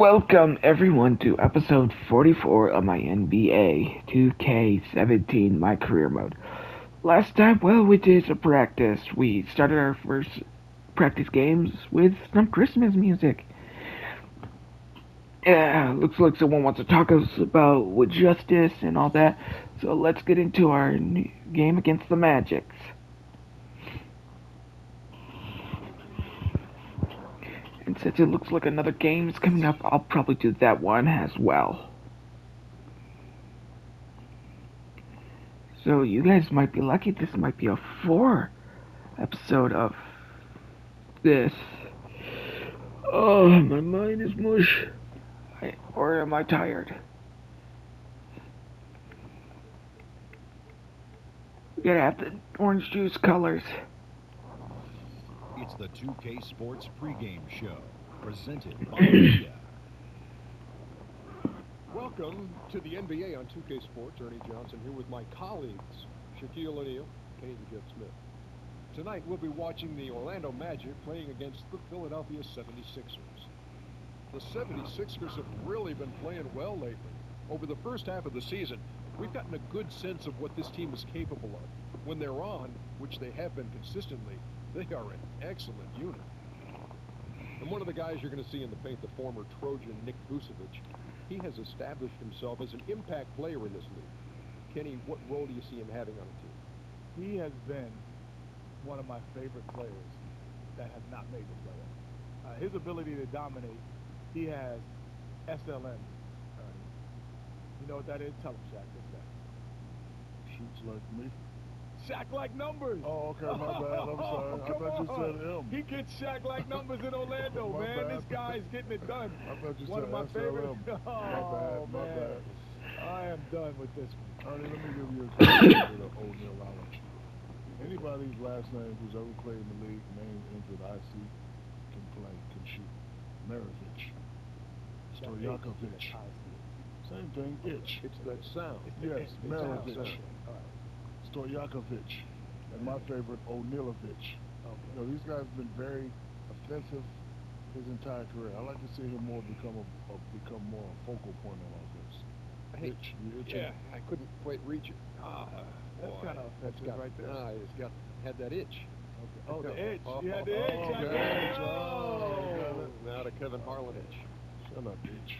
Welcome everyone to episode 44 of my NBA 2K17 My Career Mode. Last time, we did some practice. We started our first practice games with some Christmas music. Yeah, looks like someone wants to talk us about with justice and all that. So let's get into our game against the Magics. And since it looks like another game is coming up, I'll probably do that one as well. So you guys might be lucky. This might be a 4 episode of this. Oh, my mind is mush. Or am I tired? We gotta have the orange juice colors. It's the 2K Sports pregame show, presented by Kia. Welcome to the NBA on 2K Sports. Ernie Johnson here with my colleagues, Shaquille O'Neal, Kenny the Jet Smith. Tonight we'll be watching the Orlando Magic playing against the Philadelphia 76ers. The 76ers have really been playing well lately. Over the first half of the season, we've gotten a good sense of what this team is capable of. When they're on, which they have been consistently, they are an excellent unit. And one of the guys you're going to see in the paint, the former Trojan Nick Vucevic, he has established himself as an impact player in this league. Kenny, what role do you see him having on the team? He has been one of my favorite players that has not made the playoffs. His ability to dominate, he has SLM. You know what that is? Tell him, Shaq. What's that? Shoots like me. Shaq-like numbers. Oh, okay, my bad. I'm sorry. I thought you said him. He gets Shaq-like numbers in Orlando, man. Bad. This guy's getting it done. I thought you One said of my favorites. SLM. Oh, my man. bad. I am done with this one. Ernie, let me give you a question with O'Neal knowledge. Anybody's last name who's ever played in the league, name ends with IC, can play, can shoot. Maravich. Stojakovic. Same thing, itch. It's that sound. Yes, Maravich. All right. Stojakovic. And my favorite, O'Nealovich. Okay. You know, these guys have been very offensive his entire career. I like to see him become more a focal point on all this. Hey, Itch, you itching? yeah, I couldn't quite reach it. That's kind of offensive right there. He's had that itch. Okay. Oh, the itch. You had the itch. Oh, I the got it. itch. Oh. Now to Kevin Harlan itch. Shut up, bitch.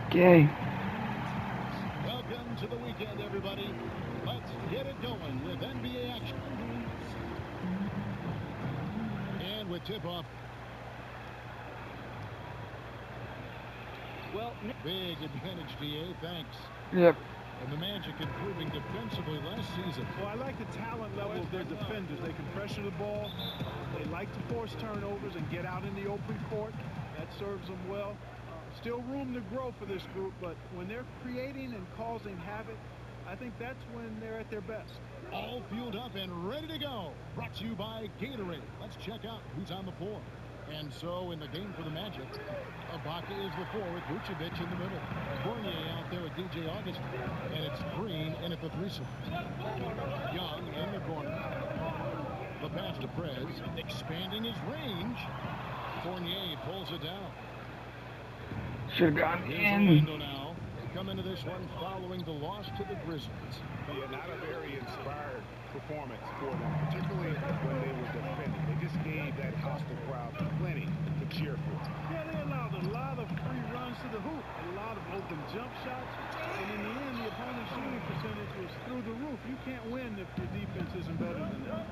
Okay. Welcome to the weekend, everybody. Let's get it going with NBA action. And with tip-off. Well, big advantage, DA. Thanks. Yep. And the Magic improving defensively last season. Well, I like the talent level of their defenders. They can pressure the ball. They like to force turnovers and get out in the open court. That serves them well. Still room to grow for this group, but when they're creating and causing havoc, I think that's when they're at their best. All fueled up and ready to go. Brought to you by Gatorade. Let's check out who's on the floor. And so in the game for the Magic, Ibaka is the four with Vucevic in the middle. Fournier out there with DJ August. And it's Green in at the threesome. Young in the corner. The pass to Prez, expanding his range. Fournier pulls it down. Should have gone Here's in. Orlando now. They come into this one following the loss to the Grizzlies. Yeah, not a very inspired performance for them, particularly when they were defending. They just gave that hostile crowd plenty to cheer for. Yeah, they allowed a lot of free runs to the hoop, a lot of open jump shots, and in the end, the opponent's shooting percentage was through the roof. You can't win if your defense isn't better than that.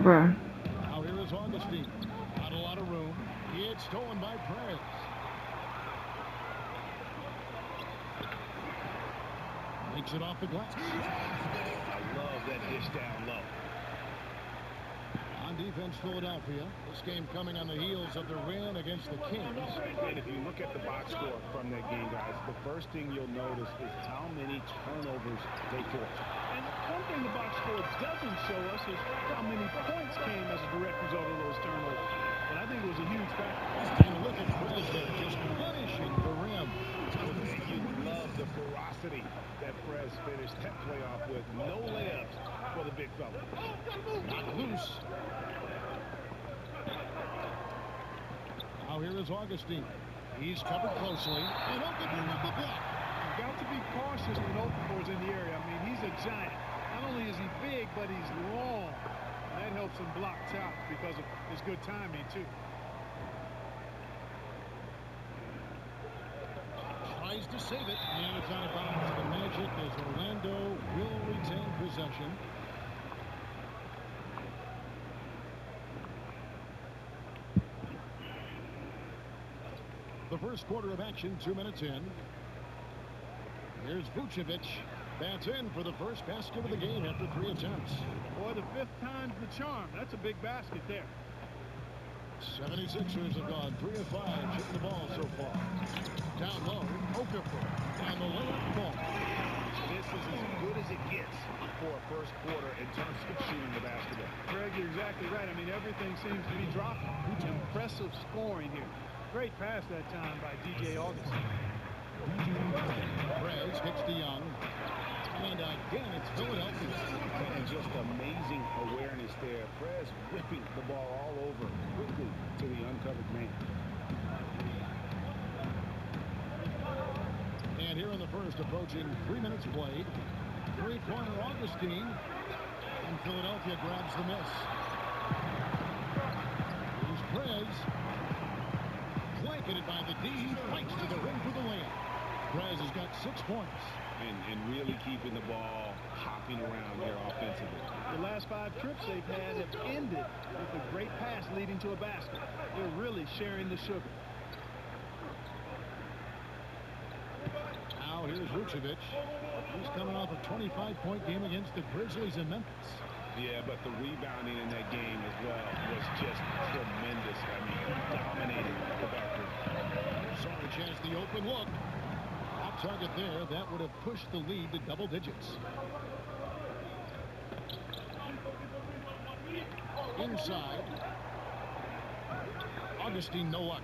Okay. Now here is Augustine. Not a lot of room. It's stolen by Prez. Makes it off the glass. I love that dish down low. On defense, Philadelphia. This game coming on the heels of their win against the Kings. And if you look at the box score from that game, guys, the first thing you'll notice is how many turnovers they forced. And one thing the box score doesn't show us is how many points came as a direct result of those turnovers. And I think it was a huge factor. And look at Prez there, just finishing the rim. big fella. Not loose. Now here is Augustine. He's covered closely. And Okafor with the block. You've got to be cautious when Okafor's in the area. I mean, he's a giant. Not only is he big, but he's long. And that helps him block top because of his good timing, too. Tries to save it, and it's out of bounds to the Magic as Orlando will retain possession. The first quarter of action, 2 minutes in. Here's Vucevic. Bats in for the first basket of the game after 3 attempts. Boy, the 5th time's the charm. That's a big basket there. 76ers have gone 3 of 5, shooting the ball so far. Down low, Okafor, and the layup ball. This is as good as it gets for a first quarter in terms of shooting the basketball. Greg, you're exactly right. I mean, everything seems to be dropping. Impressive scoring here. Great pass that time by DJ Augustine. Perez hits the Young. And again, it's Philadelphia. And just amazing awareness there. Perez whipping the ball all over quickly to the uncovered man. And here in the first, approaching 3 minutes played. Three-pointer Augustine. And Philadelphia grabs the miss. Here's Perez. Blanketed by the D. He fights to the rim for the layup. Perez has got 6 points. And really keeping the ball hopping around here offensively. The last 5 trips they've had have ended with a great pass leading to a basket. They're really sharing the sugar. Now here's Vucevic. He's coming off a 25-point game against the Grizzlies in Memphis. Yeah, but the rebounding in that game as well was just tremendous. I mean, dominating the backcourt. Sarge has the open look. Off target there. That would have pushed the lead to double digits. Inside. Augustine, no luck.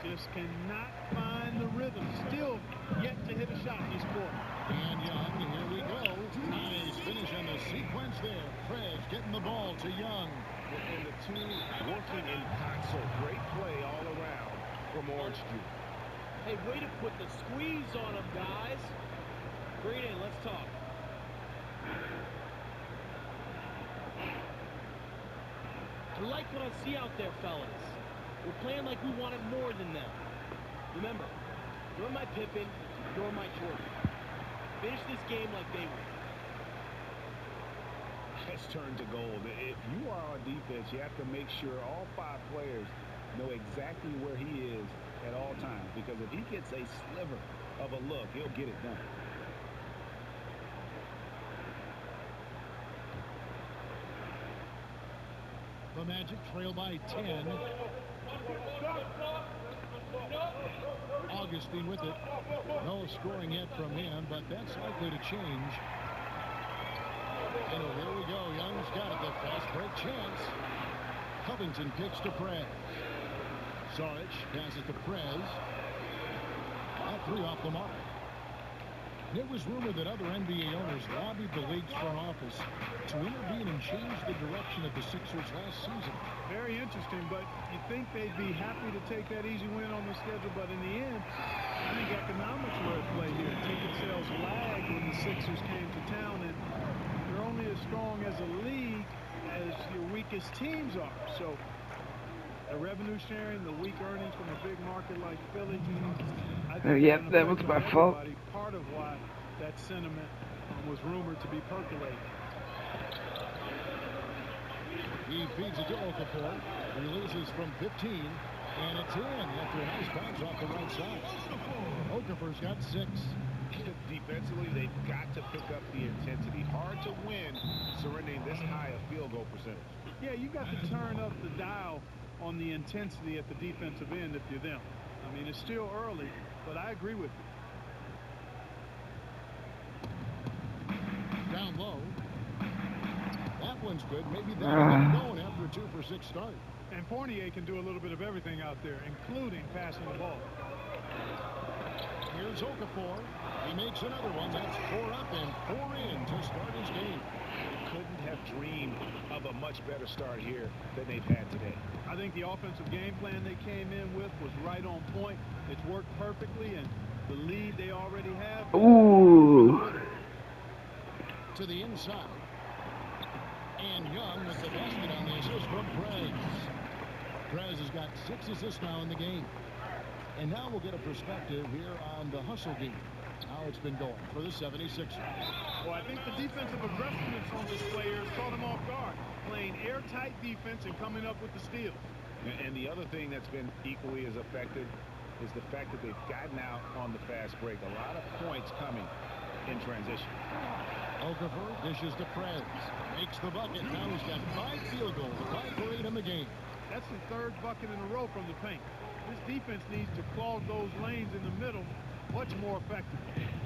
Just cannot find the rhythm. Still yet to hit a shot this quarter. And Young, here we go. Nice finish on the sequence there. Perez getting the ball to Young. And the two working in concert. Great play all around from Orange Juice. Hey, way to put the squeeze on him, guys. Bring it in. Let's talk. I like what I see out there, fellas. We're playing like we wanted more than them. Remember, you're my Pippen, you're my Jordan. Finish this game like they were. Let's turn to gold. If you are on defense, you have to make sure all 5 players know exactly where he is at all times. Because if he gets a sliver of a look, he'll get it done. The Magic trail by 10. Augustine with it. No scoring yet from him, but that's likely to change. And here we go. Young's got it. The fast break chance. Covington kicks to Perez. Sarge passes to Perez. All 3 off the mark. It was rumored that other NBA owners lobbied the league's front office to intervene and change the direction of the Sixers last season. Very interesting, but you'd think they'd be happy to take that easy win on the schedule, but in the end, I think economics were at play here. Ticket sales lagged when the Sixers came to town, and you're only as strong as a league as your weakest teams are. So the revenue sharing, the weak earnings from a big market like Philly, I think Yep, that was my fault. Part of why that sentiment was rumored to be percolating. He feeds it to Okafor. Releases from 15. And it's in after a nice bounce off the right side. Okafor's got 6. Defensively, they've got to pick up the intensity. Hard to win surrendering this high a field goal percentage. Yeah, you got to turn up the dial on the intensity at the defensive end if you're them. I mean, it's still early, but I agree with you. Down low. That one's good. Maybe that'll get going after a 2-for-6 start. And Fournier can do a little bit of everything out there, including passing the ball. Here's Okafor. He makes another one. That's 4 up and 4 in to start his game. Couldn't have dreamed of a much better start here than they've had today. I think the offensive game plan they came in with was right on point. It's worked perfectly, and the lead they already have. Ooh. To the inside. And Young with the basket on the assist from Prez. Prez has got 6 assists now in the game. And now we'll get a perspective here on the hustle game. How it's been going for the 76ers. Well, I think the defensive aggressiveness on this player has caught him off guard. Playing airtight defense and coming up with the steals. And the other thing that's been equally as effective is the fact that they've gotten out on the fast break. A lot of points coming in transition. Okafor dishes to Prez. Makes the bucket. Now he's got 5 field goals. 5 for 8 in the game. That's the 3rd bucket in a row from the paint. This defense needs to clog those lanes in the middle much more effective.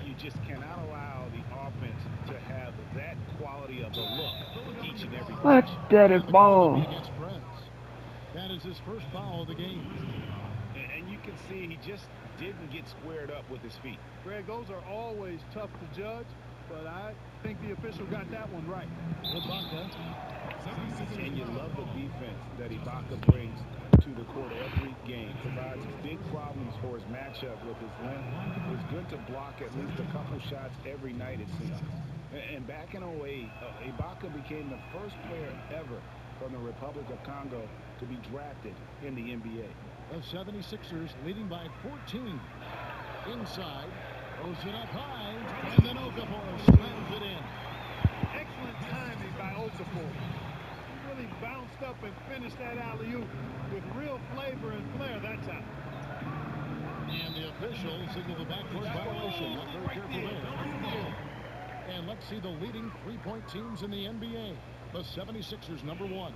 You just cannot allow the offense to have that quality of a look each and every Let's get it ball. That is his first foul of the game. And you can see he just didn't get squared up with his feet. Greg, those are always tough to judge, but I think the official got that one right. Ibaka. And you love the defense that Ibaka brings to the court every game. Provides big problems for his matchup with his length. It's good to block at least a couple shots every night, it seems. And back in 08, Ibaka became the first player ever from the Republic of Congo to be drafted in the NBA. The 76ers leading by 14. Inside. Throws it up high. And then Okafor slams it in. Excellent timing by Okafor. He really bounced up and finished that alley-oop with real flavor and flair that time. And the official signaled the backcourt violation. Not very careful there. And let's see the leading three-point teams in the NBA. The 76ers, #1.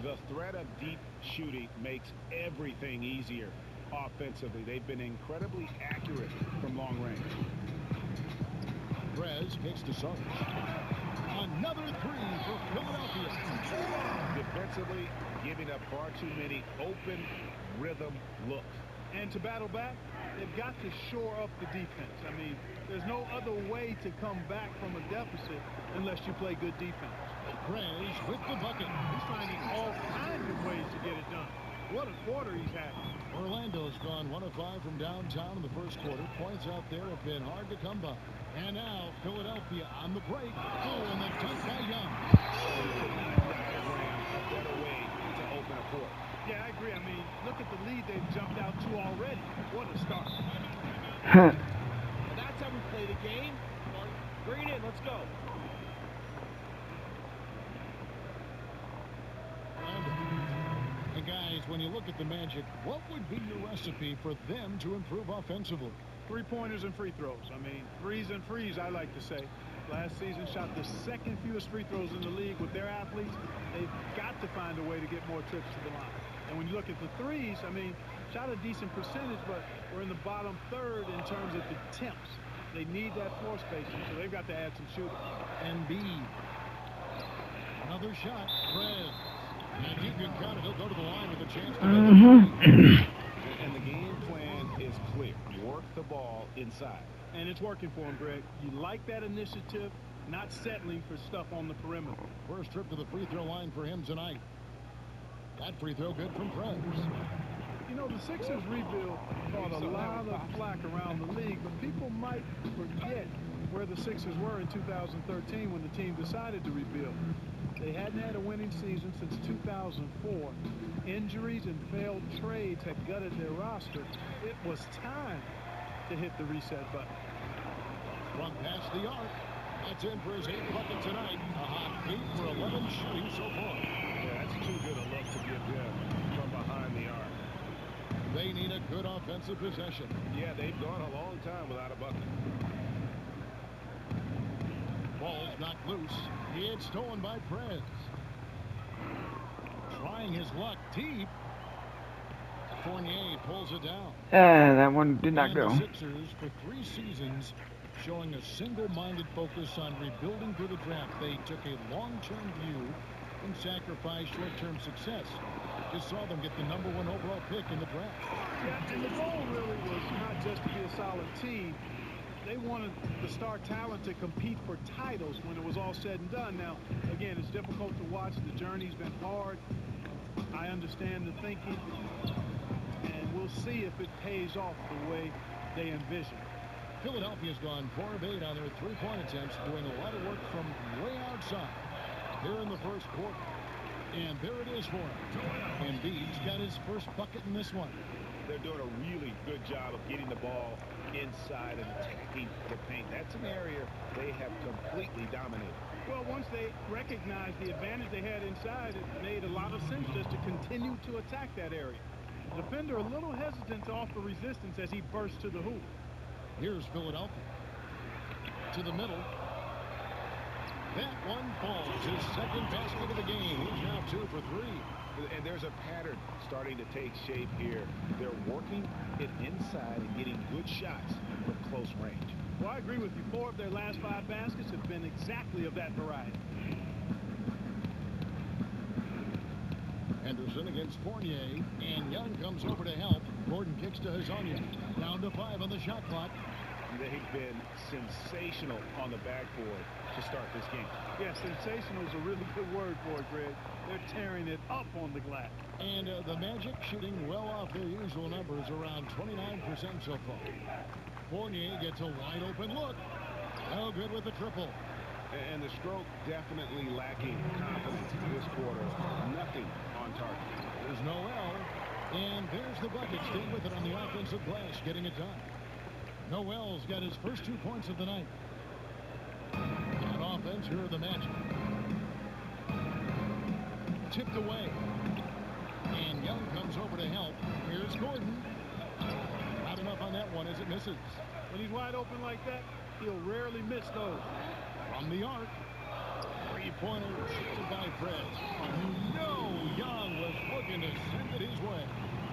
The threat of deep shooting makes everything easier offensively. They've been incredibly accurate from long range. Prez kicks to Sarge. Another 3 for Philadelphia. Defensively, giving up far too many open rhythm looks. And to battle back, they've got to shore up the defense. I mean, there's no other way to come back from a deficit unless you play good defense. Prez with the bucket. He's finding all kinds of ways to get it done. What a quarter he's had. Orlando's gone 1 of 5 from downtown in the first quarter. Points out there have been hard to come by. And now Philadelphia on the break. Oh, and the dunk by Young. A better way to open a court. Yeah, I agree. I mean, look at the lead they've jumped out to already. What a start. Well, that's how we play the game. Come on, bring it in. Let's go. And guys, when you look at the Magic, what would be your recipe for them to improve offensively? 3-pointers and free throws. I mean, threes and frees, I like to say. Last season shot the 2nd fewest free throws in the league with their athletes. They've got to find a way to get more trips to the line. And when you look at the threes, I mean, shot a decent percentage, but we're in the bottom 3rd in terms of attempts. They need that floor spacing, so they've got to add some shooting. Embiid. Another shot. Prez. And he can count it. He'll go to the line with a chance to And the game plan is clear. Work the ball inside. And it's working for him, Greg. You like that initiative, not settling for stuff on the perimeter. First trip to the free throw line for him tonight. That free throw good from Prez. You know, the Sixers rebuild caught a lot of flack around the league, but people might forget where the Sixers were in 2013 when the team decided to rebuild. They hadn't had a winning season since 2004. Injuries and failed trades had gutted their roster. It was time to hit the reset button. One past the arc. That's in for his 8th bucket tonight. A hot 8 for 11 shooting so far. Yeah, that's too good a look to give them from behind the arc. They need a good offensive possession. Yeah, they've gone a long time without a bucket. Ball's knocked loose. It's stolen by Prez. Trying his luck deep. Fournier pulls it down. That one did not And go. the Sixers, for 3 seasons, showing a single-minded focus on rebuilding for the draft. They took a long-term view and sacrificed short-term success. Just saw them get the #1 overall pick in the draft. Yeah, and the goal really was not just to be a solid team. They wanted the star talent to compete for titles when it was all said and done. Now, again, it's difficult to watch. The journey's been hard. I understand the thinking, and we'll see if it pays off the way they envision. Philadelphia's gone 4 of 8 on their three-point attempts, doing a lot of work from way outside here in the first quarter. And there it is for him. Embiid's got his first bucket in this one. They're doing a really good job of getting the ball inside and attacking the paint. That's an area they have completely dominated. Well, once they recognized the advantage they had inside, it made a lot of sense just to continue to attack that area. The defender a little hesitant to offer resistance as he bursts to the hoop. Here's Philadelphia. To the middle. That one falls. His second basket of the game. He's now 2 for 3. And there's a pattern starting to take shape here. They're working it inside and getting good shots from close range. Well, I agree with you. 4 of their last 5 baskets have been exactly of that variety. Henderson against Fournier, and Young comes over to help. Gordon kicks to Hazonia. Down to 5 on the shot clock. They've been sensational on the backboard to start this game. Yeah, sensational is a really good word for it, Greg. They're tearing it up on the glass. And the Magic shooting well off their usual numbers, around 29% so far. Fournier gets a wide open look. No good with the triple. And the stroke definitely lacking confidence this quarter. Nothing on target. There's Noel. And there's the bucket. Staying with it on the offensive glass, getting it done. Noel's got his first 2 points of the night. On offense, here are the Magic. Tipped away. And Young comes over to help. Here's Gordon. Not enough on that one as it misses. When he's wide open like that, he'll rarely miss those. From the arc. Three-pointer shifted by Fred. No, Young was looking to send it his way.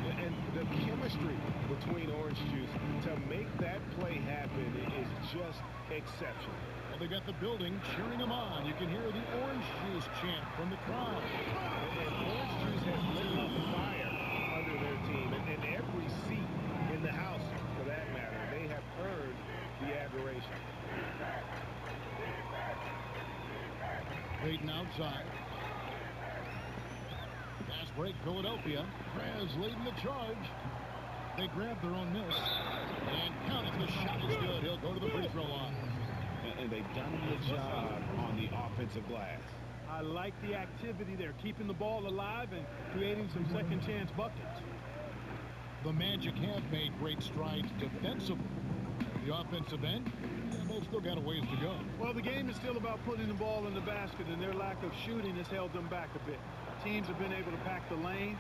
And the chemistry between Orange Juice to make that play happen is just exceptional. Well, they got the building cheering him on. You can hear the Orange Juice chant from the crowd. And Orange Juice has lit a fire under their team. And every seat in the house, for that matter, they have earned the admiration. Peyton outside. Fast break, Philadelphia. Prez leading the charge. They grab their own miss. And count it. The shot is good. He'll go to the free throw line. And they've done the job on the offensive glass. I like the activity there, keeping the ball alive and creating some second chance buckets. The Magic have made great strides defensively. The offensive end, they've still got a ways to go. Well, the game is still about putting the ball in the basket, and their lack of shooting has held them back a bit. Teams have been able to pack the lane.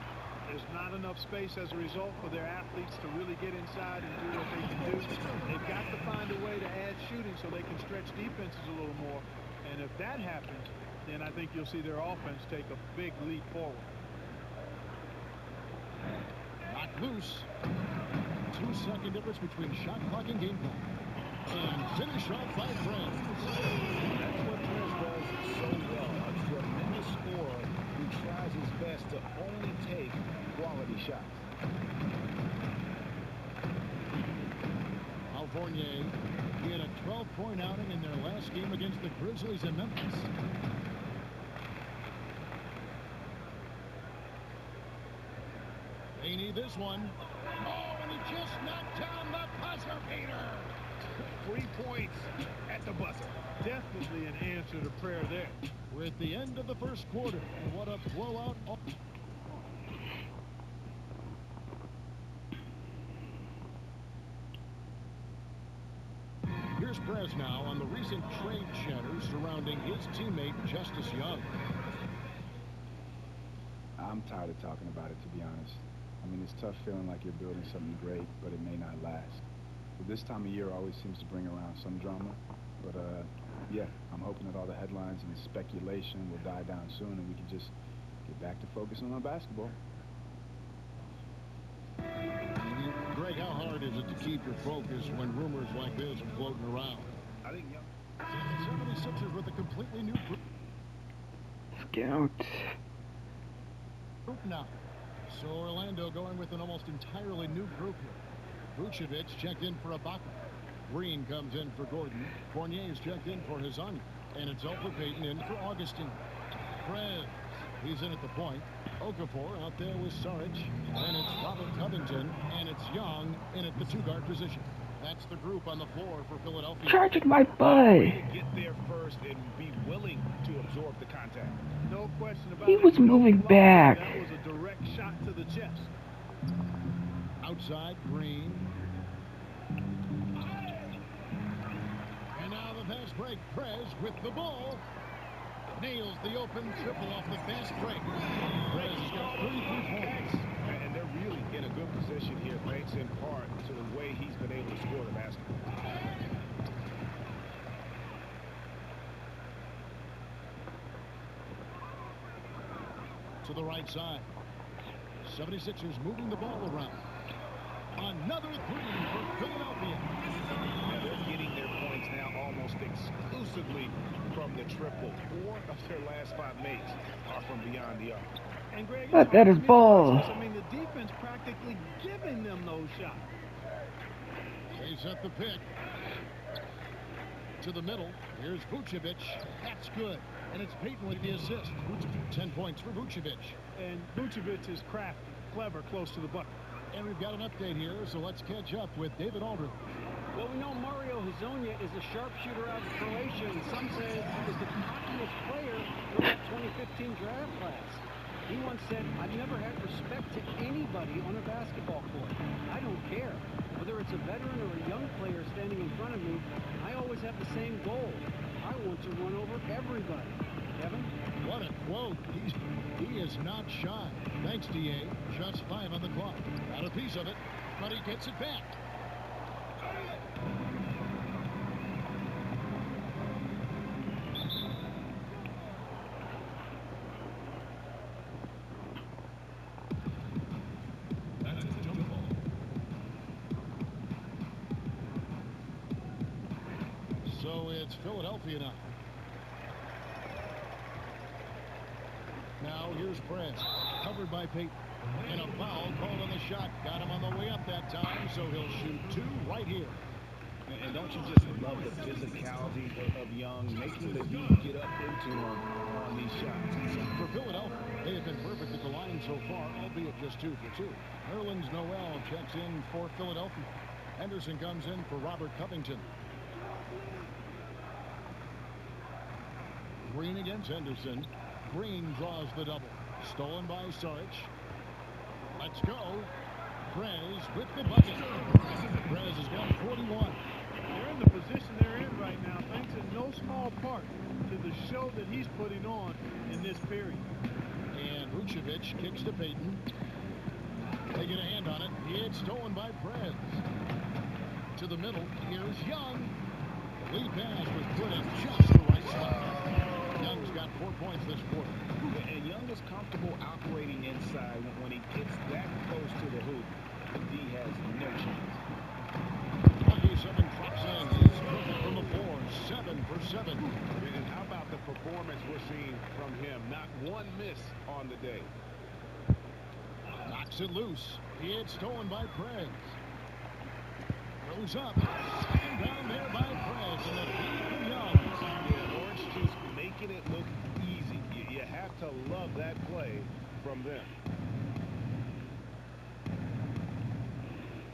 There's not enough space as a result for their athletes to really get inside and do what they can do. They've got to find a way to add shooting so they can stretch defenses a little more. And if that happens, then I think you'll see their offense take a big leap forward. Knocked loose. 2-second difference between shot clock and game clock. And finish off by Prez. That's what Prez does so well. A tremendous scorer who tries his best to only take quality shots. Fournier, he had a 12-point outing in their last game against the Grizzlies in Memphis. They need this one. Oh, and he just knocked down the buzzer beater. 3 points at the buzzer. Definitely an answer to prayer there. We're at the end of the first quarter. And what a blowout. Here's Prez now on the recent trade chatter surrounding his teammate Justice Young. I'm tired of talking about it, to be honest. I mean, it's tough feeling like you're building something great, but it may not last. But this time of year always seems to bring around some drama. But, yeah, I'm hoping that all the headlines and the speculation will die down soon and we can just get back to focusing on basketball. Greg, how hard is it to keep your focus when rumors like this are floating around? I think Young. 76ers with a completely new group Scout. now. So Orlando going with an almost entirely new group here. Vucevic checked in for Ibaka. Green comes in for Gordon. Fournier is checked in for Hezonja. And it's Elfrid Payton in for Augustine. Prez, he's in at the point. Okafor out there with Saric. And it's Robert Covington. And it's Young in at the two-guard position. That's the group on the floor for Philadelphia. Charging my butt. To get there first and be willing to absorb the contact. No question about He it. was moving back. That was a direct shot to the chest. Outside, Green. And now the fast break. Prez with the ball. Nails the open triple off the fast break. Prez has got 33 points. And they're really in a good position here, thanks in part to the way he's been able to score the basketball. To the right side. 76ers moving the ball around. Another three for Philadelphia. Yeah, they're getting their points now almost exclusively from the triple. 4 of their last 5 makes are from beyond the arc. And Greg, That is ball. I mean, the defense practically giving them those shots. They set the pick. To the middle. Here's Vucevic. That's good. And it's Payton with the assist. 10 points for Vucevic. And Vucevic is crafty, clever, close to the bucket. And we've got an update here, so let's catch up with David Aldridge. Well, we know Mario Hezonja is a sharpshooter out of Croatia, and some say he was the cockiest player in that 2015 draft class. He once said, "I've never had respect to anybody on a basketball court. I don't care. Whether it's a veteran or a young player standing in front of me, I always have the same goal. I want to run over everybody." Kevin? What a quote. He is not shy. Thanks, D.A. Just 5 on the clock. Got a piece of it, but he gets it back. So it's Philadelphia now. Now here's Prez, covered by Payton. And a foul called on the shot. Got him on the way up that time, so he'll shoot 2 right here. And don't you just love the physicality of Young, making the Heat get up into him on these shots? For Philadelphia, they have been perfect at the line so far, albeit just 2 for 2. Nerlens Noel checks in for Philadelphia. Henderson comes in for Robert Covington. Green against Henderson. Green draws the double. Stolen by Saric. Let's go. Prez with the bucket. Prez has got 41. They're in the position they're in right now, thanks in no small part to the show that he's putting on in this period. And Vucevic kicks to Payton. Taking a hand on it. It's stolen by Prez. To the middle. Here's Young. The lead pass was put in just the right spot. Young's got 4 points this quarter. And Young is comfortable operating inside when he gets that close to the hoop. D has no chance. 27 drops in. He's perfect from the floor. 7 for 7. And how about the performance we're seeing from him? Not one miss on the day. Knocks it loose. It's stolen by Prez. Goes up. Second down there by Prez. And a feed for Young. Yeah, Orange Juice making it look easy. You have to love that play from them.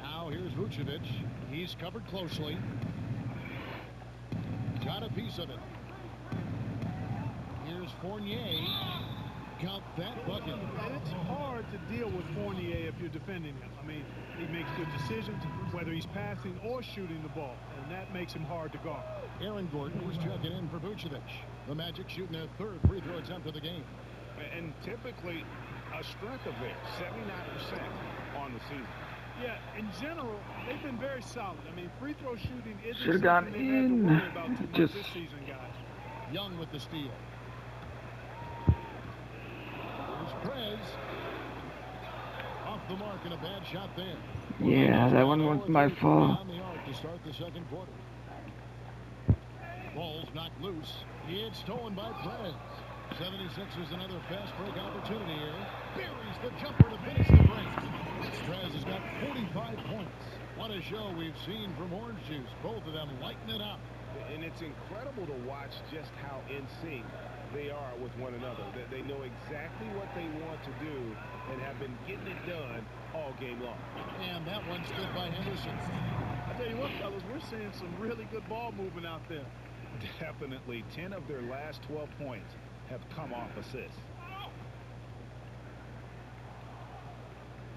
Now here's Vucevic. He's covered closely. Got a piece of it. Here's Fournier. Count that bucket. And it's hard to deal with Fournier if you're defending him. I mean, he makes good decisions, whether he's passing or shooting the ball, and that makes him hard to guard. Aaron Gordon was checking in for Vucevic. The Magic shooting their 3rd free throw attempt of the game. And typically a strength of theirs, 79% on the season. Yeah, in general, they've been very solid. I mean, free throw shooting isn't Should've gone something they've had to in. worry about too much Just this season, guys. Young with the steal. Here's Prez. Off the mark and a bad shot there. yeah, that one was my fault. On the arc to start the second quarter. Ball's knocked loose. It's stolen by Prez. 76 is another fast break opportunity here. Buries the jumper to finish the break. Prez has got 45 points. What a show we've seen from Orange Juice. Both of them lighting it up. And it's incredible to watch just how in sync they are with one another. They know exactly what they want to do and have been getting it done all game long. And that one's good by Henderson. I tell you what, fellas, we're seeing some really good ball movement out there. Definitely 10 of their last 12 points have come off assists.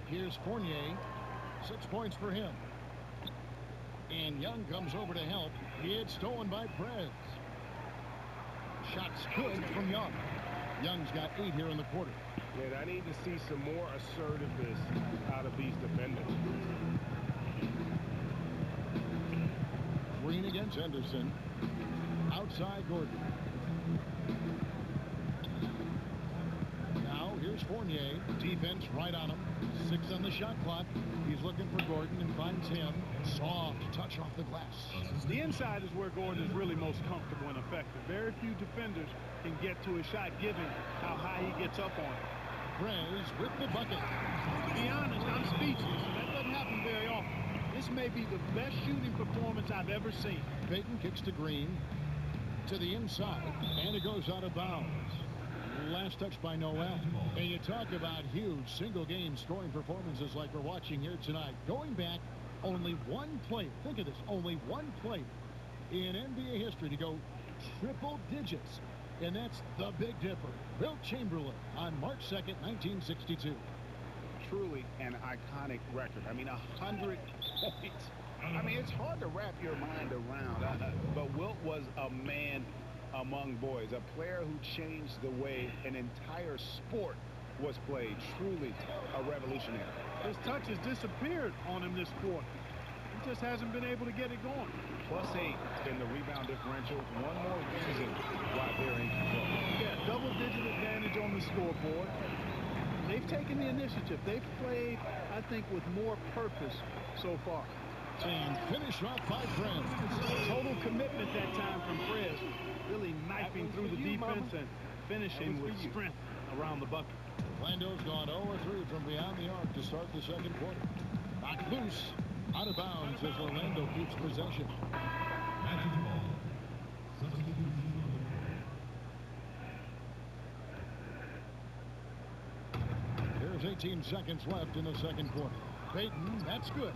Here's Fournier. 6 points for him. And Young comes over to help. It's stolen by Prez. Shot's good from Young. Young's got 8 here in the quarter. And I need to see some more assertiveness out of these defenders. Green against Henderson. Outside Gordon. Now here's Fournier. Defense right on him. 6 on the shot clock. He's looking for Gordon and finds him. Soft touch off the glass. The inside is where Gordon is really most comfortable and effective. Very few defenders can get to a shot given how high he gets up on it. Prez with the bucket. To be honest, I'm speechless. That doesn't happen very often. This may be the best shooting performance I've ever seen. Payton kicks to Green. To the inside. And it goes out of bounds. Last touch by Noel. And you talk about huge single-game scoring performances like we're watching here tonight. Going back, only one player, think of this, only one player in NBA history to go triple digits. And that's the Big Dipper, Wilt Chamberlain, on March 2nd, 1962. Truly an iconic record. I mean, 100 points. I mean, it's hard to wrap your mind around. But Wilt was a man among boys, a player who changed the way an entire sport was played. Truly a revolutionary. His touch has disappeared on him this quarter. He just hasn't been able to get it going. +8 in the rebound differential. One more reason why they're in control. Yeah, double-digit advantage on the scoreboard. They've taken the initiative. They've played, I think, with more purpose so far. And finished off by Prez. Total commitment that time from Prez. Really knifing through the defense and finishing with strength around the bucket. Orlando's gone 0-3 from beyond the arc to start the second quarter. Knocked loose, out of bounds as Orlando keeps possession. There's 18 seconds left in the second quarter. Payton, that's good.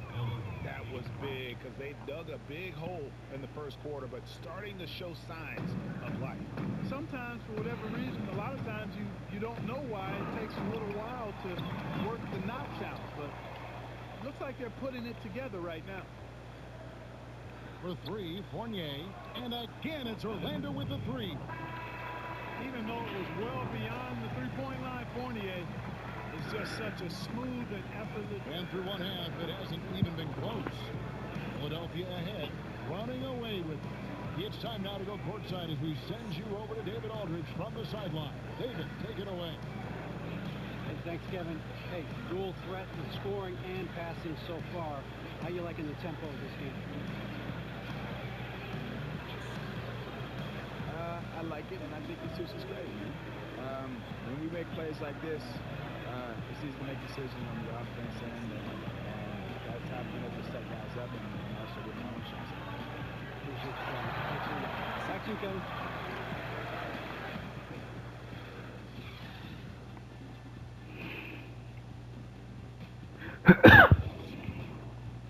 That was big because they dug a big hole in the first quarter, but starting to show signs of life. Sometimes, for whatever reason, a lot of times you don't know why. It takes a little while to work the knocks out, but it looks like they're putting it together right now. For 3, Fournier, and again it's Orlando with the 3. Even though it was well beyond the three-point line, Fournier is just such a smooth and effortless. And through one half, it hasn't even been close. Philadelphia ahead, running away with it. It's time now to go courtside as we send you over to David Aldridge from the sideline. David, take it away. Hey, thanks, Kevin. Hey, dual threat in scoring and passing so far. How you liking the tempo of this game? I like it, and I think this is great. When we make plays like this, it's easy to make decisions on the offense end, and that's how being able to set guys up and also get my own shots. Back to you, Kevin.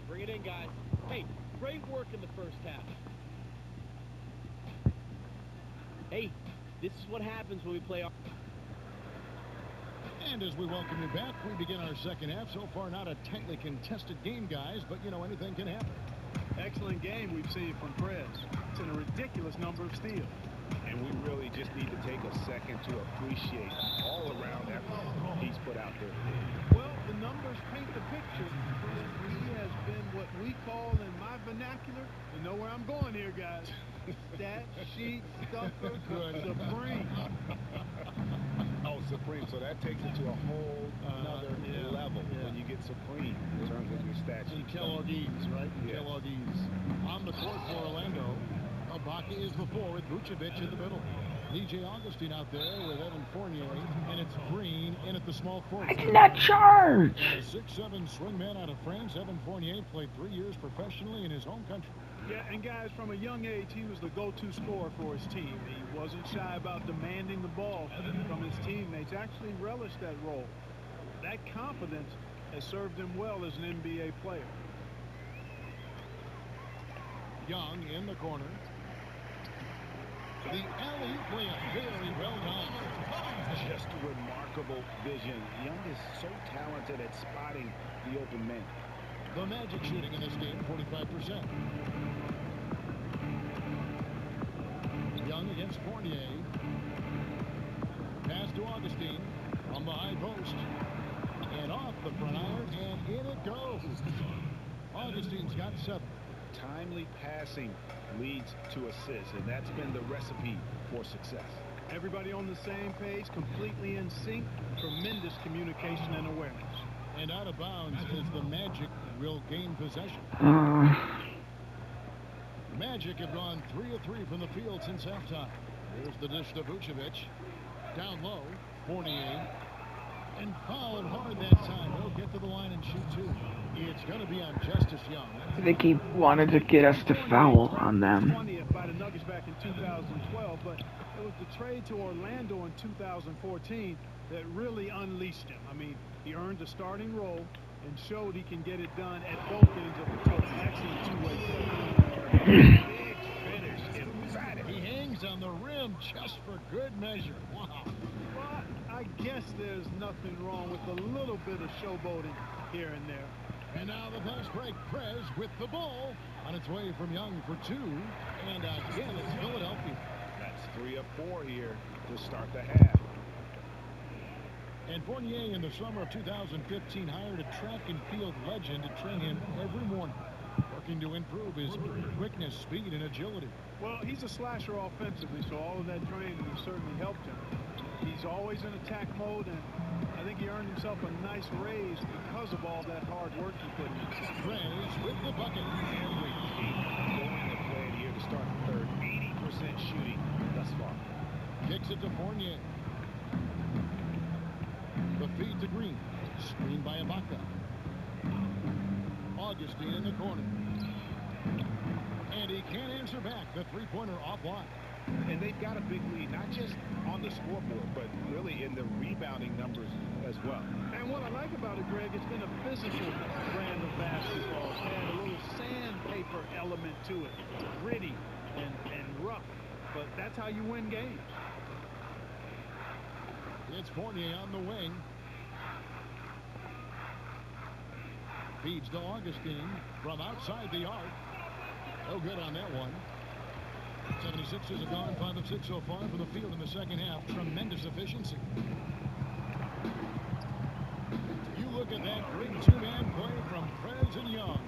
Bring it in, guys. Hey, great work in the first half. Hey, this is what happens when we play our... And as we welcome you back, we begin our second half. So far, not a tightly contested game, guys, but, you know, anything can happen. Excellent game we've seen from Prez. It's in a ridiculous number of steals. And we really just need to take a second to appreciate all-around effort he's put out there. Well, the numbers paint the picture. He has been what we call in my vernacular, you know where I'm going here, guys, stat sheet stuffer supreme. Oh, supreme. So that takes it to a whole another level when you get supreme in terms of your stat sheet. Kelloggese, right? Yes. Kelloggese. On the court for Orlando, about Ibaka is the 4 with Vucevic in the middle. DJ Augustine out there with Evan Fournier, and it's Green in at the small forward. I did not charge. And a 6'7" swingman out of France, Evan Fournier played 3 years professionally in his home country. Yeah, and guys, from a young age, he was the go-to scorer for his team. He wasn't shy about demanding the ball from his teammates. Actually relished that role. That confidence has served him well as an NBA player. Young in the corner. The alley-oop layup, very well done. Just remarkable vision. Young is so talented at spotting the open man. The Magic shooting in this game, 45%. Young against Fournier. Pass to Augustine from the high post. And off the front iron, and in it goes. Augustine's got 7. Timely passing leads to assists, and that's been the recipe for success. Everybody on the same page, completely in sync, tremendous communication and awareness. And out of bounds is the Magic will gain possession. Magic have gone 3 of 3 from the field since halftime. Here's the dish to Vucevic. Down low, Fournier. And fouled hard that time. He'll get to the line and shoot 2. It's going to be on Justice Young. They keep wanting to get us to foul on them. 20th by the Nuggets back in 2012, but it was the trade to Orlando in 2014 that really unleashed him. I mean, he earned a starting role and showed he can get it done at both ends of the court. Actually, a two-way play. Big finish, emphatic. He hangs on the rim just for good measure. Wow. But I guess there's nothing wrong with a little bit of showboating here and there. And now the fast break. Prez with the ball on its way from Young for 2. And again, it's Philadelphia. That's 3 of 4 here to start the half. And Fournier in the summer of 2015 hired a track and field legend to train him every morning, working to improve his quickness, speed, and agility. Well, he's a slasher offensively, so all of that training has certainly helped him. He's always in attack mode, and I think he earned himself a nice raise because of all that hard work he put in. Prez with the bucket. Going to play here to start the third. 80% shooting thus far. Kicks it to Fournier. The feed to Green. Screened by Ibaka. Augustine in the corner. And he can't answer back. The three-pointer offline. And they've got a big lead, not just on the scoreboard, but really in the rebounding numbers as well. And what I like about it, Greg, it's been a physical brand of basketball. It's had a little sandpaper element to it. Gritty and rough. But that's how you win games. It's Fournier on the wing. Feeds to Augustine from outside the arc. No good on that one. 76ers have gone 5 of 6 so far from the field in the second half. Tremendous efficiency. You look at that great two-man play from Prez and Young.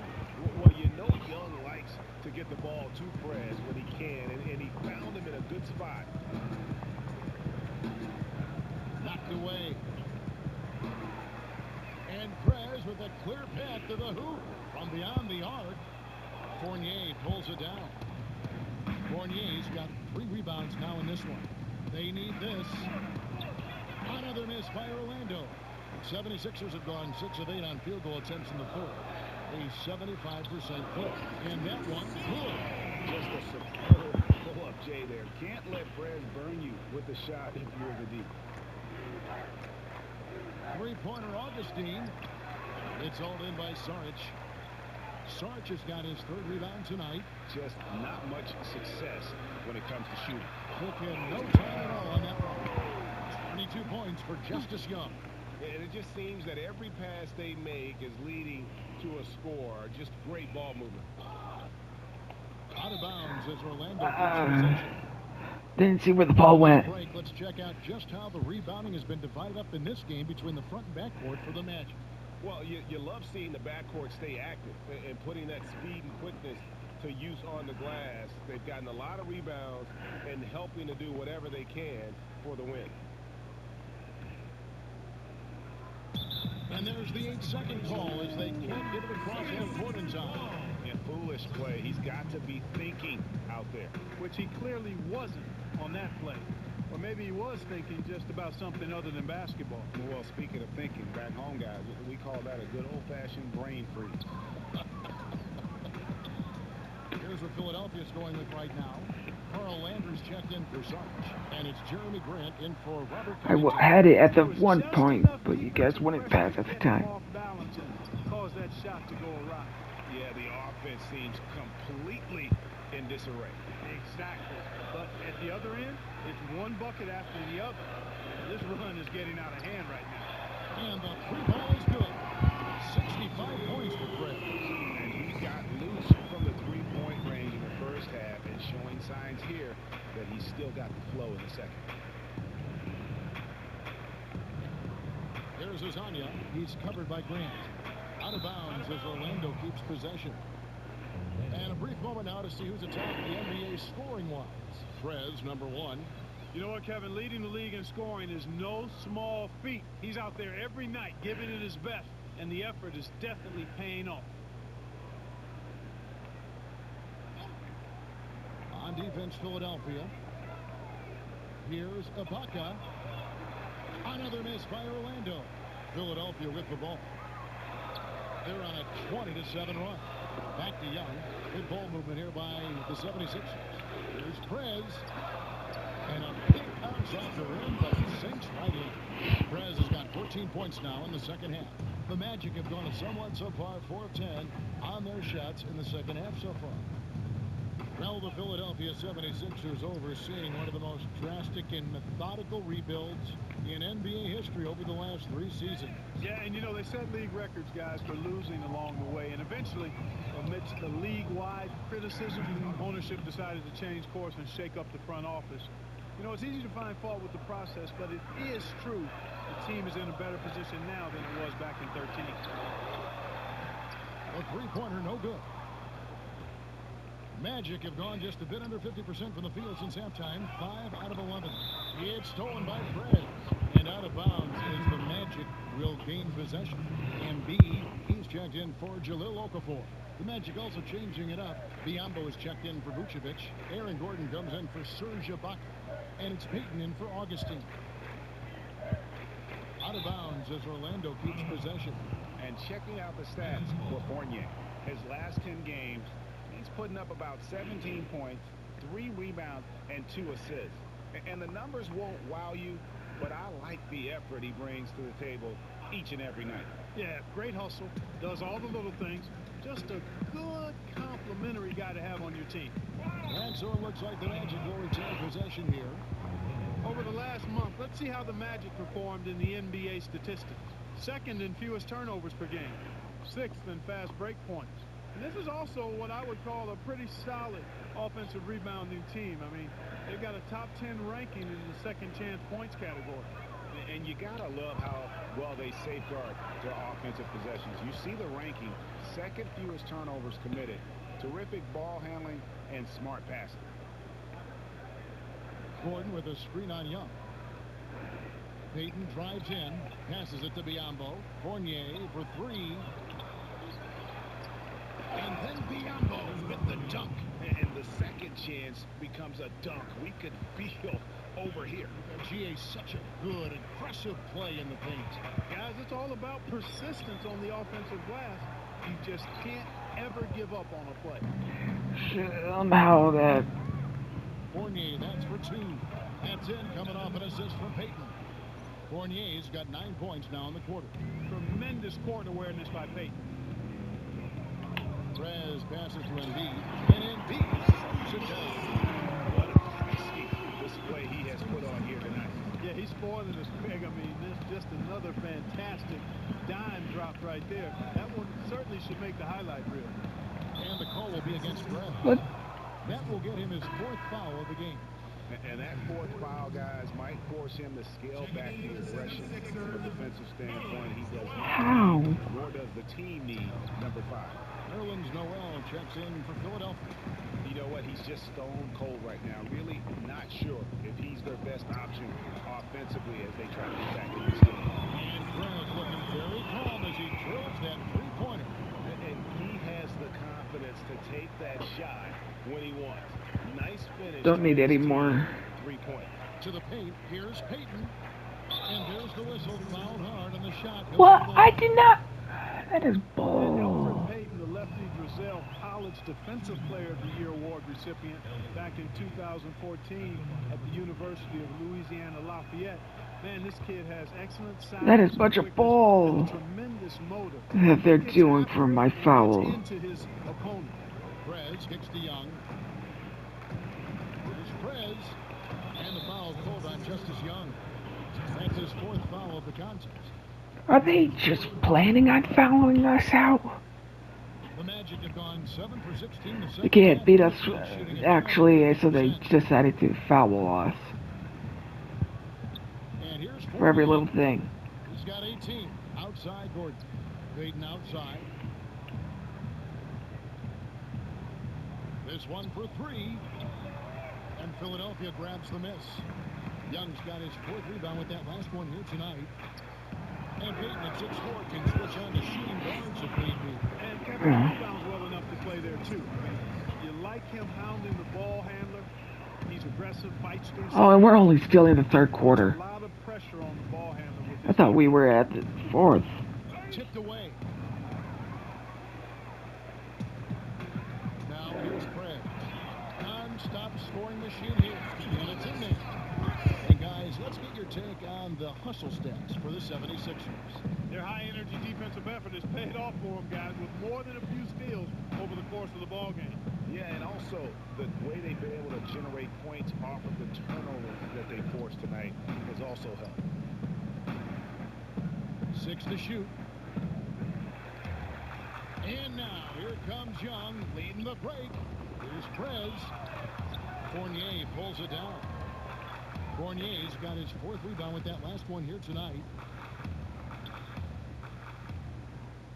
Well, you know Young likes to get the ball to Prez when he can, and he found him in a good spot. Knocked away. And Prez with a clear path to the hoop from beyond the arc. Fournier pulls it down. Fournier's got 3 rebounds now in this one. They need this. Another miss by Orlando. 76ers have gone 6 of 8 on field goal attempts in the fourth. A 75% clip. And that one, good. Just a superb pull-up, Jay, there. Can't let Prez burn you with the shot if you're the deep. Three-pointer Augustine. It's hauled in by Saric. Saric has got his 3rd rebound tonight. Just not much success when it comes to shooting. Took him no time at all on that one. 22 points for Justice Young. And it just seems that every pass they make is leading to a score. Just great ball movement. Out of bounds as Orlando. Didn't see where the ball went. Break. Let's check out just how the rebounding has been divided up in this game between the front and backcourt for the Magic. Well, you love seeing the backcourt stay active and putting that speed and quickness to use on the glass. They've gotten a lot of rebounds and helping to do whatever they can for the win. And there's the 8-second call as they can't get it across half court in time. And foolish play. He's got to be thinking out there. Which he clearly wasn't on that play. Or maybe he was thinking just about something other than basketball. Well, speaking of thinking, back home, guys, we call that a good old-fashioned brain freeze. Here's what Philadelphia's going with right now. Carl Landry's checked in for Sarge. And it's Jeremy Grant in for Robert Covington. I had it at the 1 point, but you guys wouldn't pass at the time. Off balance and cause that shot to go awry. Yeah, the offense seems completely in disarray. Exactly. But at the other end, it's one bucket after the other. This run is getting out of hand right now. And the three ball is good. 65 points for Fred. And he got loose from the three-point range in the first half and showing signs here that he's still got the flow in the second. There's Azania. He's covered by Grant. Out of bounds as Orlando keeps possession. And a brief moment now to see who's atop the NBA scoring-wise. Prez, number 1. You know what, Kevin? Leading the league in scoring is no small feat. He's out there every night giving it his best, and the effort is definitely paying off. On defense, Philadelphia. Here's Ibaka. Another miss by Orlando. Philadelphia with the ball. They're on a 20-7 run. Back to Young. Good ball movement here by the 76ers. Here's Prez. And a big bounce off the rim, but it sinks right in. Prez has got 14 points now in the second half. The Magic have gone somewhat subpar, 4 of 10 on their shots in the second half so far. Well, the Philadelphia 76ers overseeing one of the most drastic and methodical rebuilds in NBA history over the last 3 seasons. Yeah, and you know, they set league records, guys, for losing along the way. And eventually, amidst the league-wide criticism, ownership decided to change course and shake up the front office. You know, it's easy to find fault with the process, but it is true the team is in a better position now than it was back in 13. A three-pointer, no good. Magic have gone just a bit under 50% from the field since halftime. 5 out of 11. It's stolen by Fred. And out of bounds is the Magic will gain possession. And B, he's checked in for Jahlil Okafor. The Magic also changing it up. Biyombo is checked in for Vucevic. Aaron Gordon comes in for Serge Ibaka. And it's Payton in for Augustine. Out of bounds as Orlando keeps possession. And checking out the stats for Fournier. His last 10 games, he's putting up about 17 points, 3 rebounds, and 2 assists. And the numbers won't wow you, but I like the effort he brings to the table each and every night. Yeah, great hustle, does all the little things. Just a good complimentary guy to have on your team. And so it looks like the Magic will retain possession here. Over the last month, let's see how the Magic performed in the NBA statistics. 2nd in fewest turnovers per game. 6th in fast break points. And this is also what I would call a pretty solid offensive rebounding team. I mean, they've got a top 10 ranking in the second chance points category. And you got to love how well they safeguard their offensive possessions. You see the ranking, 2nd fewest turnovers committed, terrific ball handling, and smart passing. Gordon with a screen on Young. Payton drives in, passes it to Biyombo. Fournier for 3. And then Biyombo with the dunk. And the second chance becomes a dunk. We could feel over here. GA, such a good, aggressive play in the paint. Guys, it's all about persistence on the offensive glass. You just can't ever give up on a play. Somehow that... Fournier, that's for 2. That's in, coming off an assist from Payton. Fournier's got 9 points now in the quarter. Tremendous court awareness by Payton. Prez passes to Embiid, and Embiid shoots it down. What a crazy display he has put on here tonight. Yeah, he's spoiling his pig. I mean, this just another fantastic dime drop right there. That one certainly should make the highlight reel. And the call will be against Prez. What? That will get him his 4th foul of the game. And that 4th foul, guys, might force him to scale back the aggression from a defensive standpoint. He does not need, nor does the team need, number 5. Nerlens Noel checks in for Philadelphia. You know what? He's just stone cold right now. Really not sure if he's their best option offensively as they try to get back in this game. And Prez looking very calm as he drills that 3-pointer. And he has the confidence to take that shot when he wants. Don't need any more. 3-point. To the paint. Here's Payton. And there's the whistle. Fouled hard on the shot. What? I did not. That is And bull. Alfred Payton, the lefty Brazil College Defensive Player of the Year award recipient back in 2014 at the University of Louisiana Lafayette. Man, this kid has excellent size. That is such a bull. Tremendous motor. That they're doing for my foul. Into his opponent. Prez kicks to Young. Here's Prez. And the foul called on Justice Young. That's his fourth foul of the contest. Are they just planning on fouling us out? The Magic have gone 7 for 16 the They can't beat us, actually, so they decided to foul us. And here's For every little thing. He's got 18. Outside Gordon. Payton outside. This one for 3. And Philadelphia grabs the miss. Young's got his fourth rebound with that last one here tonight. And Payton at 6'4" can switch on to shooting guards if need be. And Kevin rebounds well enough to play there, too. You like him hounding the ball handler. He's aggressive, fights through. Oh, and we're only still in the third quarter. A lot of pressure on the ball handler. With I thought we were at the fourth. Tipped away. Now here's Prez. Non-stop scoring machine here. And it's in there. And guys, let's get your take on the hustle stats for the 76ers. Their high-energy defensive effort has paid off for them, guys, with more than a few steals over the course of the ball game. Yeah, and also the way they've been able to generate points off of the turnover that they forced tonight has also helped. 6 to shoot. And now here comes Young leading the break. Here's Prez. Fournier pulls it down. Fournier's got his fourth rebound with that last one here tonight.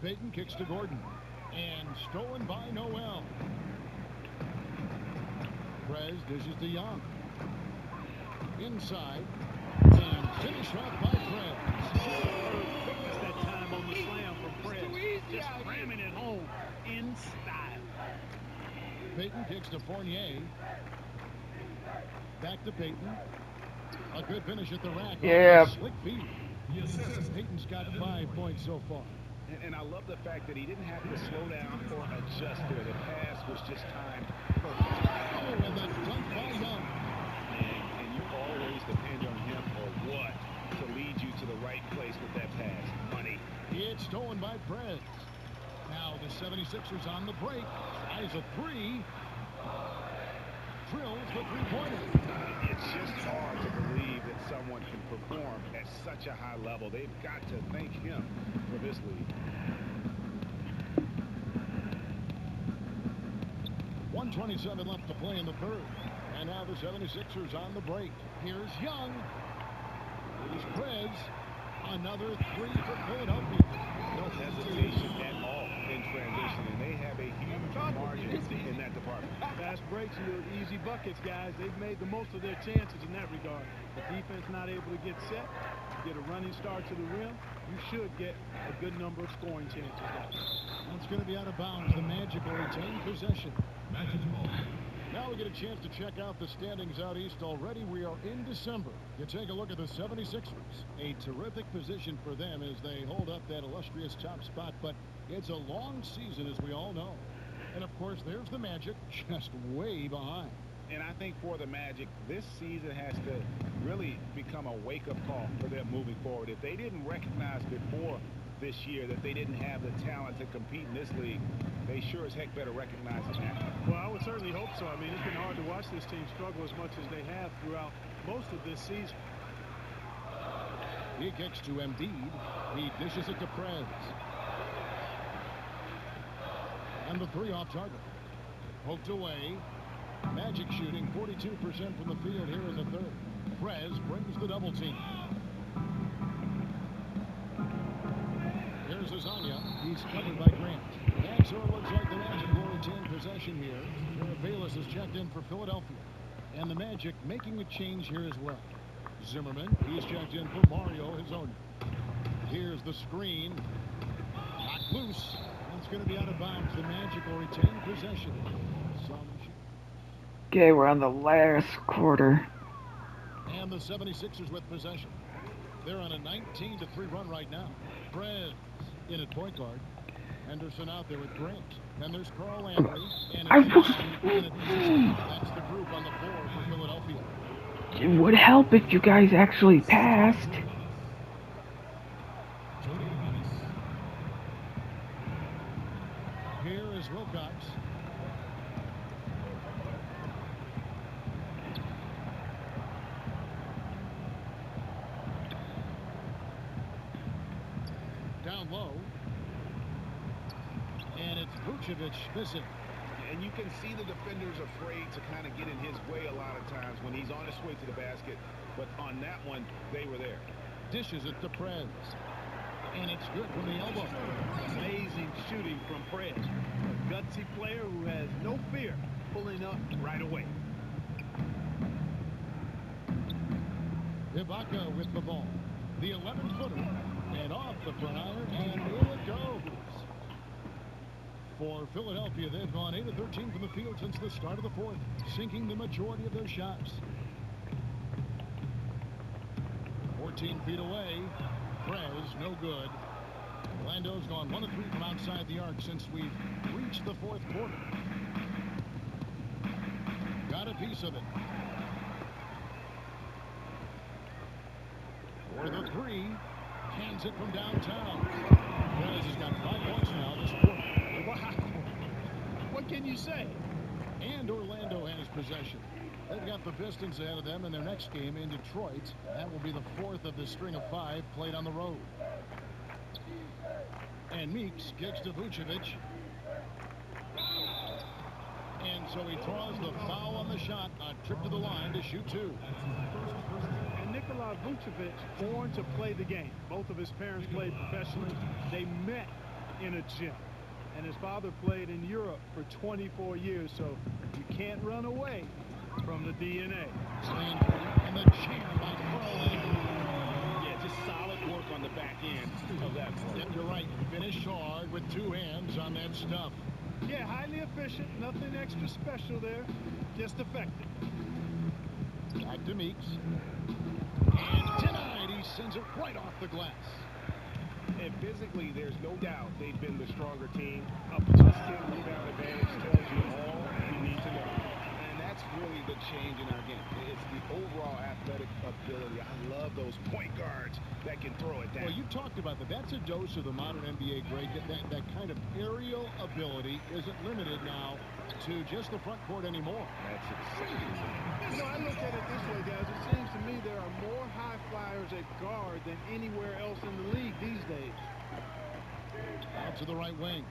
Payton kicks to Gordon. And stolen by Noel. Prez dishes to Young. Inside. And finish off by Prez. Quickness that time on the slam from Prez. Just ramming it home in style. Payton kicks to Fournier. Back to Payton. A good finish at the rack. Yeah. Slick feed. Payton's got 5 points so far. And I love the fact that he didn't have to slow down or adjust there. The pass was just timed perfect. Oh, and that dunk by Young. And you always depend on him or what to lead you to the right place with that pass. Money. It's stolen by Prez. Now the 76ers on the break. Tries a 3. Drills the three-pointer. It's just hard to believe that someone can perform at such a high level. They've got to thank him for this lead. 1:27 left to play in the third. And now the 76ers on the break. Here's Young. Here's Prez. Another 3 for Philadelphia. No hesitation at all in transition, and they have a huge margin in that department. Fast breaks yield easy buckets, guys. They've made the most of their chances in that regard. The defense not able to get set, get a running start to the rim, you should get a good number of scoring chances. That's going to be out of bounds. The Magic will retain possession. Now we get a chance to check out the standings out east already. We are in December. You take a look at the 76ers. A terrific position for them as they hold up that illustrious top spot, but it's a long season, as we all know. And, of course, there's the Magic just way behind. And I think for the Magic, this season has to really become a wake-up call for them moving forward. If they didn't recognize before this year that they didn't have the talent to compete in this league, they sure as heck better recognize it now. Well, I would certainly hope so. I mean, it's been hard to watch this team struggle as much as they have throughout most of this season. He kicks to Embiid. He dishes it to Prez. And the 3 off target. Poked away. Magic shooting 42% from the field here in the third. Prez brings the double team. Here's Azania. He's covered by Grant. And so it looks like the Magic will retain possession here. Bayless has checked in for Philadelphia. And the Magic making a change here as well. Zimmerman, he's checked in for Mario Hezonja. Here's the screen. Knocked loose. It's going to be out of bounds. The Magic will retain possession. Okay, we're on the last quarter. And the 76ers with possession. They're on a 19-3 run right now. Prez in at point guard. Henderson out there with Grant. And there's Carl Landry. And it's Young in at position. That's the group on the floor for Philadelphia. It would help if you guys actually passed. Here is Wilcox. Down low. And it's Vucevic missing. And you can see the defender's afraid to kind of get in his way a lot of times when he's on his way to the basket. But on that one, they were there. Dishes it to Prez. And it's good from the elbow. Amazing shooting from Prez. A gutsy player who has no fear pulling up right away. Ibaka with the ball. The 11-footer. And off the front iron. And in it goes. For Philadelphia, they've gone 8 of 13 from the field since the start of the fourth, sinking the majority of their shots. 14 feet away. Prez, no good. Orlando's gone 1 of 3 from outside the arc since we've reached the fourth quarter. Got a piece of it. For the 3, hands it from downtown. Prez has got 5 points now this quarter. Wow. What can you say? And Orlando has possession. They've got the Pistons ahead of them in their next game in Detroit. That will be the 4th of the string of 5 played on the road. And Meeks kicks to Vucevic. And so he draws the foul on the shot. A trip to the line to shoot 2. And Nikola Vucevic, born to play the game. Both of his parents played professionally. They met in a gym. And his father played in Europe for 24 years, so you can't run away from the DNA. And the jam by Carl. Yeah, just solid work on the back end of that play. Yep, you're right. Finish hard with 2 hands on that stuff. Yeah, highly efficient. Nothing extra special there. Just effective. Back to Meeks. And denied. He sends it right off the glass. And physically, there's no doubt they've been the stronger team. A plus-10 rebound advantage tells you all you need to know. And that's really the change in our game. It's the overall athletic ability. I love those point guards that can throw it down. Well, you talked about that. That's a dose of the modern NBA, Greg. That kind of aerial ability isn't limited now to just the front court anymore. That's exciting. You know, I look at it this way, guys. It seems to me there are more high flyers at guard than anywhere else in the league these days. Out to the right wing.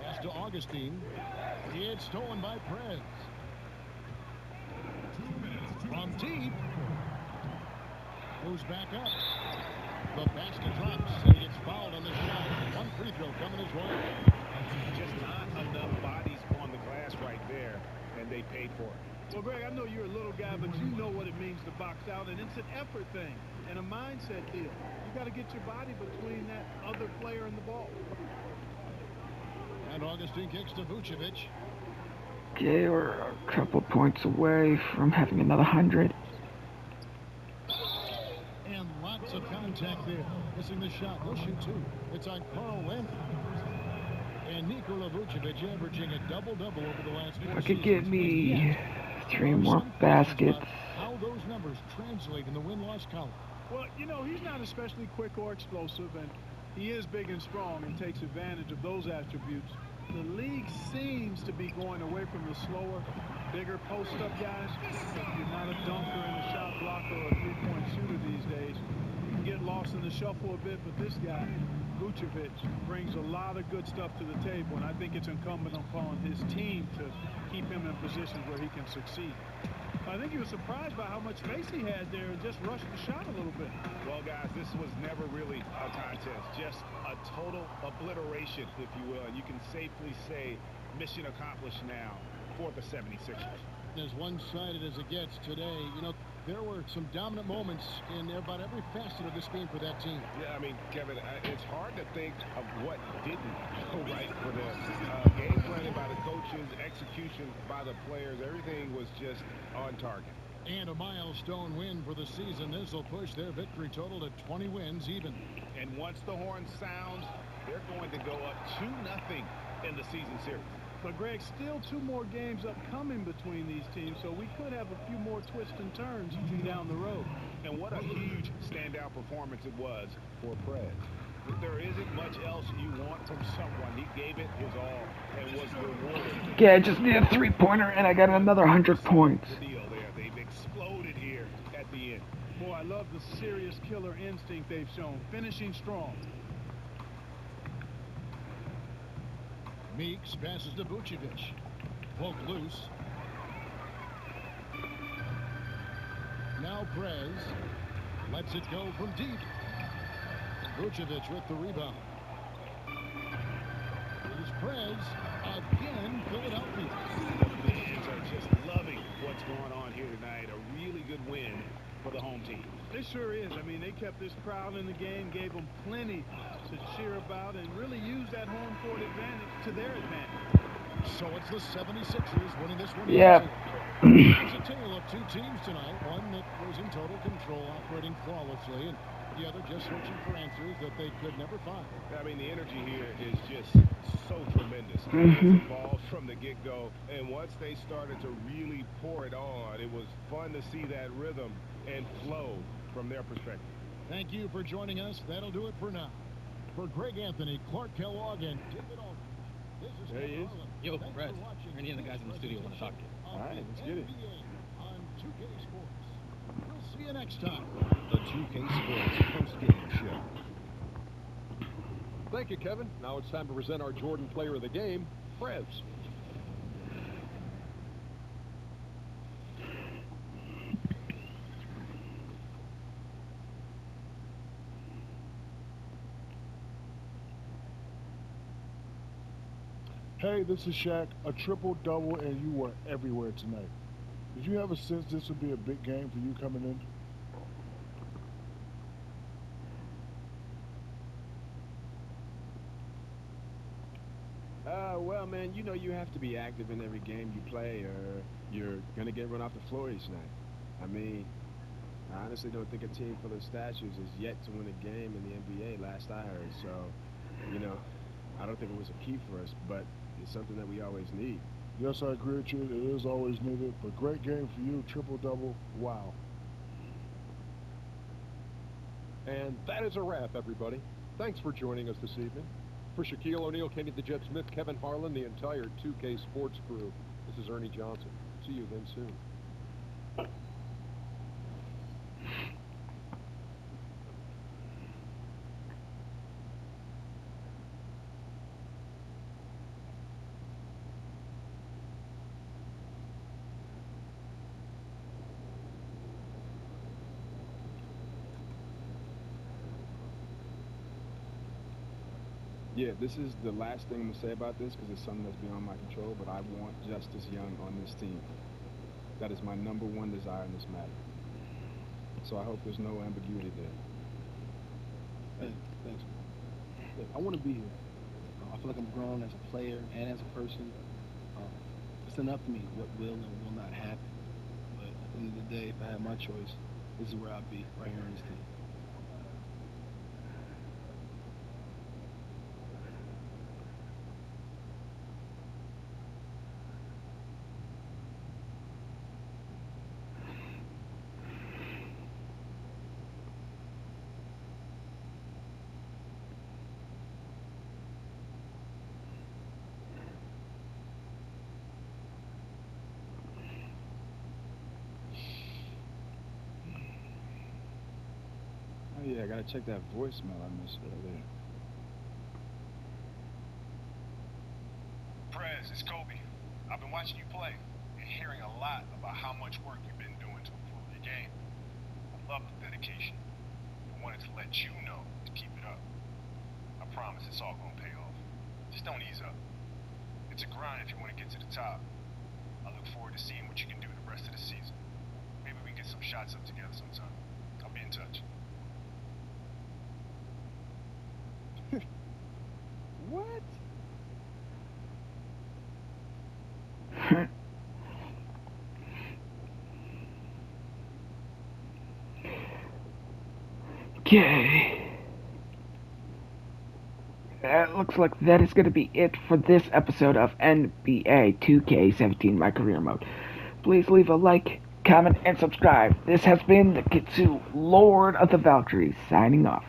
Pass to Augustine. It's stolen by Prez. From deep. Moves back up. The basket drops, and he gets fouled on the shot. 1 free throw coming his way. Just not enough bodies on the glass right there, and they paid for it. Well, Greg, I know you're a little guy, but you know what it means to box out, and it's an effort thing and a mindset deal. You got to get your body between that other player and the ball. And Augustine kicks to Vucevic. Okay, we're a couple points away from having another 100. And lots of contact there. Missing the shot. He'll shoot 2. It's on Carl Landry. And Nikola Vucevic averaging a double-double over the last 4 If I could seasons. get me 3 more baskets. How those numbers translate in the win-loss column. Well, you know, he's not especially quick or explosive, and he is big and strong and takes advantage of those attributes. The league seems to be going away from the slower, bigger post-up guys. If you're not a dunker and a shot blocker or a three-point shooter these days, you can get lost in the shuffle a bit, but this guy, Vucevic, brings a lot of good stuff to the table, and I think it's incumbent upon his team to keep him in positions where he can succeed. I think he was surprised by how much space he had there and just rushed the shot a little bit. Well, guys, this was never really a contest, just a total obliteration, if you will. And you can safely say mission accomplished now for the 76ers. As one-sided as it gets today, you know, There were some dominant moments in about every facet of this game for that team. Yeah, I mean, Kevin, it's hard to think of what didn't go right for them. Game planning by the coaches, execution by the players, everything was just on target. And a milestone win for the season. This will push their victory total to 20 wins even. And once the horn sounds, they're going to go up 2-0 in the season series. But, Greg, still 2 more games upcoming between these teams, so we could have a few more twists and turns down the road. And what a huge standout performance it was for Prez. There isn't much else you want from someone. He gave it his all and was rewarded. Yeah, I just need a 3-pointer, and I got another 100 points. The deal there. They've exploded here at the end. Boy, I love the serious killer instinct they've shown, finishing strong. Meeks passes to Vucevic. Poke loose. Now Prez lets it go from deep. Vucevic with the rebound. Here's Prez again. Philadelphia. The fans are just loving what's going on here tonight. A really good win for the home team. It sure is. I mean, they kept this crowd in the game, gave them plenty to cheer about, and really used that home court advantage to their advantage. So it's the 76ers winning this one. Yeah. It's a tale of 2 teams tonight. One that was in total control, operating flawlessly, and the other just searching for answers that they could never find. I mean, the energy here is just so tremendous. It's involved from the get-go, and once they started to really pour it on, it was fun to see that rhythm and flow from their perspective. Thank you for joining us. That'll do it for now. For Greg Anthony, Clark Kellogg, and David Aldridge, this is There he is. Yo, Brett, any of the guys in the studio want to talk to you. All right, let's get it. On 2K Sports. We'll see you next time. The 2K Sports post-game show. Thank you, Kevin. Now it's time to present our Jordan Player of the Game, Prez. Hey, this is Shaq. A triple-double, and you were everywhere tonight. Did you have a sense this would be a big game for you coming in? Well, man, you know you have to be active in every game you play, or you're going to get run off the floor each night. I mean, I honestly don't think a team full of statues is yet to win a game in the NBA, last I heard. So, you know, I don't think it was a key for us, but it's something that we always need. Yes, I agree with you. It is always needed, but great game for you. Triple-double. Wow. And that is a wrap, everybody. Thanks for joining us this evening. For Shaquille O'Neal, Kenny the Jet Smith, Kevin Harlan, the entire 2K Sports crew, this is Ernie Johnson. See you again soon. Yeah, this is the last thing I'm going to say about this because it's something that's beyond my control, but I want Justice Young on this team. That is my #1 desire in this matter. So I hope there's no ambiguity there. Hey, thanks. Look, I want to be here. I feel like I'm grown as a player and as a person. It's enough for me what will and will not happen. But at the end of the day, if I had my choice, this is where I'd be, right here on this team. Oh, yeah, I got to check that voicemail I missed earlier. Prez, it's Kobe. I've been watching you play and hearing a lot about how much work you've been doing to improve your game. I love the dedication. I wanted to let you know to keep it up. I promise it's all going to pay off. Just don't ease up. It's a grind if you want to get to the top. I look forward to seeing what you can do the rest of the season. Maybe we can get some shots. shots up together sometime. I'll be in touch. What? Okay. That looks like that is going to be it for this episode of NBA 2K17 My Career Mode. Please leave a like, comment, and subscribe. This has been the Kitsu Lord of the Valkyries, signing off.